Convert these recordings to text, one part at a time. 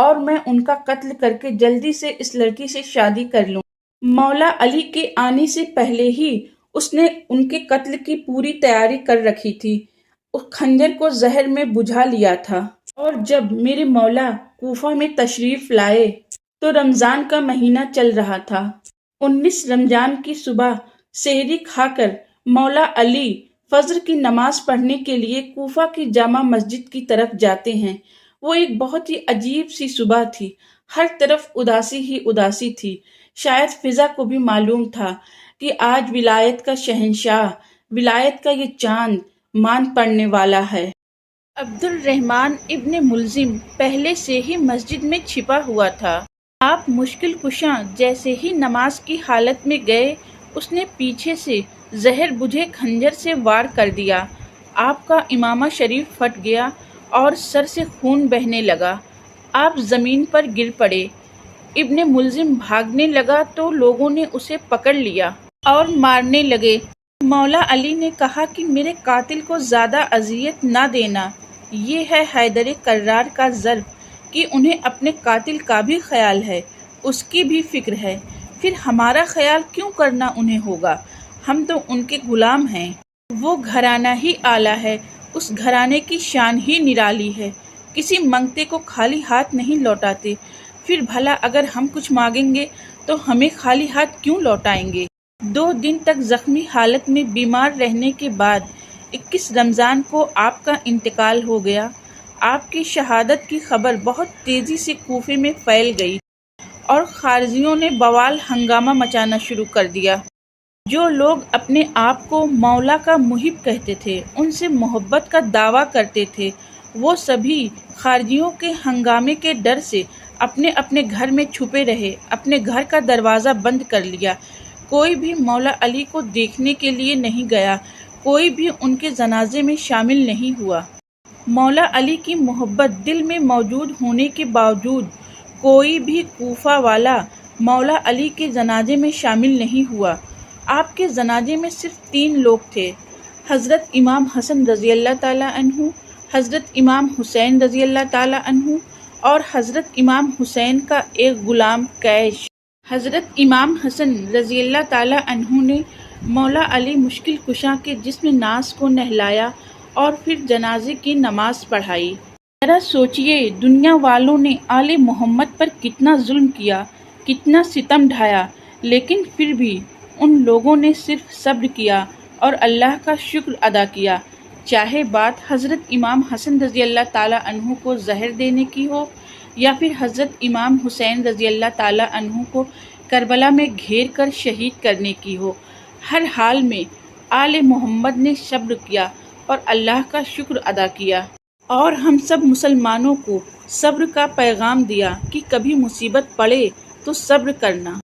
اور میں ان کا قتل کر کے جلدی سے اس لڑکی سے شادی کر لوں۔ مولا علی کے آنے سے پہلے ہی اس نے ان کے قتل کی پوری تیاری کر رکھی تھی، اس خنجر کو زہر میں بجھا لیا تھا۔ اور جب میرے مولا کوفہ میں تشریف لائے تو رمضان کا مہینہ چل رہا تھا۔ 19 رمضان کی صبح سحری کھا کر مولا علی فجر کی نماز پڑھنے کے لیے کوفہ کی جامع مسجد کی طرف جاتے ہیں۔ وہ ایک بہت ہی عجیب سی صبح تھی، ہر طرف اداسی ہی اداسی تھی۔ شاید فضا کو بھی معلوم تھا کہ آج ولایت کا شہنشاہ، ولایت کا یہ چاند مان پڑنے والا ہے۔ عبد الرحمن ابن ملزم پہلے سے ہی مسجد میں چھپا ہوا تھا۔ آپ مشکل کشاں جیسے ہی نماز کی حالت میں گئے، اس نے پیچھے سے زہر بجھے خنجر سے وار کر دیا۔ آپ کا امامہ شریف پھٹ گیا اور سر سے خون بہنے لگا۔ آپ زمین پر گر پڑے۔ ابن ملزم بھاگنے لگا تو لوگوں نے اسے پکڑ لیا اور مارنے لگے۔ مولا علی نے کہا کہ میرے قاتل کو زیادہ اذیت نہ دینا، یہ ہے حیدر کرار کا ضرب کہ انہیں اپنے قاتل کا بھی خیال ہے، اس کی بھی فکر ہے، پھر ہمارا خیال کیوں کرنا انہیں ہوگا؟ ہم تو ان کے غلام ہیں۔ وہ گھرانہ ہی اعلیٰ ہے، اس گھرانے کی شان ہی نرالی ہے، کسی منگتے کو خالی ہاتھ نہیں لوٹاتے، پھر بھلا اگر ہم کچھ مانگیں گے تو ہمیں خالی ہاتھ کیوں لوٹائیں گے؟ 2 دن تک زخمی حالت میں بیمار رہنے کے بعد 21 رمضان کو آپ کا انتقال ہو گیا۔ آپ کی شہادت کی خبر بہت تیزی سے کوفے میں پھیل گئی اور خارجیوں نے بوال ہنگامہ مچانا شروع کر دیا۔ جو لوگ اپنے آپ کو مولا کا محب کہتے تھے، ان سے محبت کا دعویٰ کرتے تھے، وہ سبھی خارجیوں کے ہنگامے کے ڈر سے اپنے اپنے گھر میں چھپے رہے، اپنے گھر کا دروازہ بند کر لیا۔ کوئی بھی مولا علی کو دیکھنے کے لیے نہیں گیا، کوئی بھی ان کے جنازے میں شامل نہیں ہوا۔ مولا علی کی محبت دل میں موجود ہونے کے باوجود کوئی بھی کوفہ والا مولا علی کے جنازے میں شامل نہیں ہوا۔ آپ کے جنازے میں صرف 3 لوگ تھے، حضرت امام حسن رضی اللہ تعالیٰ عنہ، حضرت امام حسین رضی اللہ تعالیٰ عنہ اور حضرت امام حسین کا ایک غلام کیش۔ حضرت امام حسن رضی اللہ تعالیٰ عنہ نے مولا علی مشکل کشاں کے جسم ناز کو نہلایا اور پھر جنازے کی نماز پڑھائی۔ ذرا سوچئے، دنیا والوں نے آل محمد پر کتنا ظلم کیا، کتنا ستم ڈھایا، لیکن پھر بھی ان لوگوں نے صرف صبر کیا اور اللہ کا شکر ادا کیا، چاہے بات حضرت امام حسن رضی اللہ تعالیٰ عنہ کو زہر دینے کی ہو یا پھر حضرت امام حسین رضی اللہ تعالیٰ عنہ کو کربلا میں گھیر کر شہید کرنے کی ہو۔ ہر حال میں آل محمد نے صبر کیا اور اللہ کا شکر ادا کیا، اور ہم سب مسلمانوں کو صبر کا پیغام دیا کہ کبھی مصیبت پڑے تو صبر کرنا۔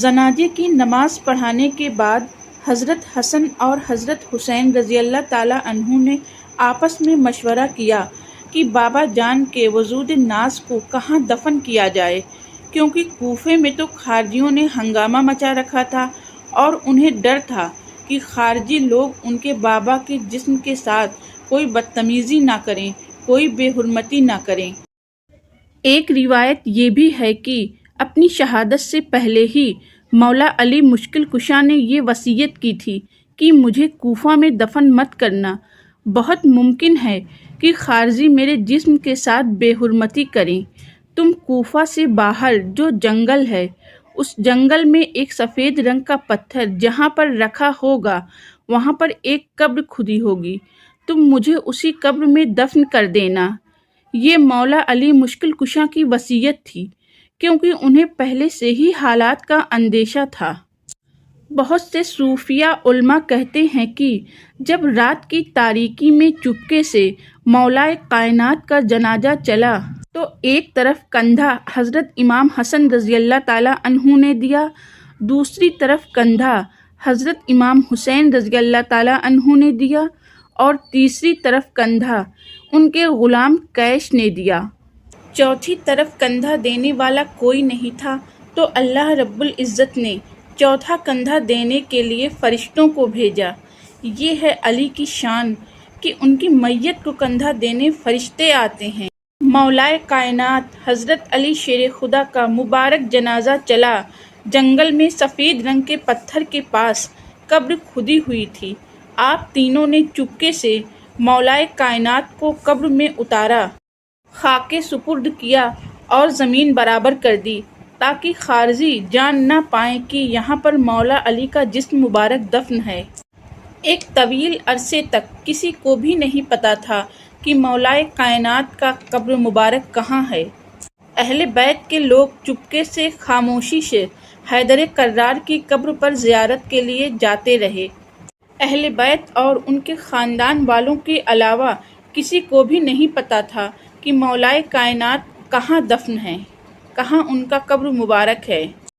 جنازے کی نماز پڑھانے کے بعد حضرت حسن اور حضرت حسین رضی اللہ تعالیٰ عنہ نے آپس میں مشورہ کیا کہ بابا جان کے وجود ناز کو کہاں دفن کیا جائے، کیونکہ کوفے میں تو خارجیوں نے ہنگامہ مچا رکھا تھا اور انہیں ڈر تھا کہ خارجی لوگ ان کے بابا کے جسم کے ساتھ کوئی بدتمیزی نہ کریں، کوئی بے حرمتی نہ کریں۔ ایک روایت یہ بھی ہے کہ اپنی شہادت سے پہلے ہی مولا علی مشکل کشاں نے یہ وصیت کی تھی کہ مجھے کوفہ میں دفن مت کرنا، بہت ممکن ہے کہ خارجی میرے جسم کے ساتھ بے حرمتی کریں۔ تم کوفہ سے باہر جو جنگل ہے، اس جنگل میں ایک سفید رنگ کا پتھر جہاں پر رکھا ہوگا، وہاں پر ایک قبر کھدی ہوگی، تم مجھے اسی قبر میں دفن کر دینا۔ یہ مولا علی مشکل کشاں کی وصیت تھی، کیونکہ انہیں پہلے سے ہی حالات کا اندیشہ تھا۔ بہت سے صوفیہ علماء کہتے ہیں کہ جب رات کی تاریکی میں چپکے سے مولا کائنات کا جنازہ چلا تو ایک طرف کندھا حضرت امام حسن رضی اللہ تعالیٰ عنہ نے دیا، دوسری طرف کندھا حضرت امام حسین رضی اللہ تعالیٰ عنہ نے دیا اور تیسری طرف کندھا ان کے غلام کیش نے دیا۔ چوتھی طرف کندھا دینے والا کوئی نہیں تھا، تو اللہ رب العزت نے چوتھا کندھا دینے کے لیے فرشتوں کو بھیجا۔ یہ ہے علی کی شان کہ ان کی میت کو کندھا دینے فرشتے آتے ہیں۔ مولائے کائنات حضرت علی شیر خدا کا مبارک جنازہ چلا۔ جنگل میں سفید رنگ کے پتھر کے پاس قبر کھدی ہوئی تھی۔ آپ تینوں نے چپکے سے مولائے کائنات کو قبر میں اتارا، خاک سپرد کیا اور زمین برابر کر دی تاکہ خارجی جان نہ پائیں کہ یہاں پر مولا علی کا جسم مبارک دفن ہے۔ ایک طویل عرصے تک کسی کو بھی نہیں پتا تھا کہ مولائے کائنات کا قبر مبارک کہاں ہے۔ اہل بیت کے لوگ چپکے سے خاموشی سے حیدر کرار کی قبر پر زیارت کے لیے جاتے رہے۔ اہل بیت اور ان کے خاندان والوں کے علاوہ کسی کو بھی نہیں پتا تھا کہ مولائے کائنات کہاں دفن ہے، کہاں ان کا قبر مبارک ہے۔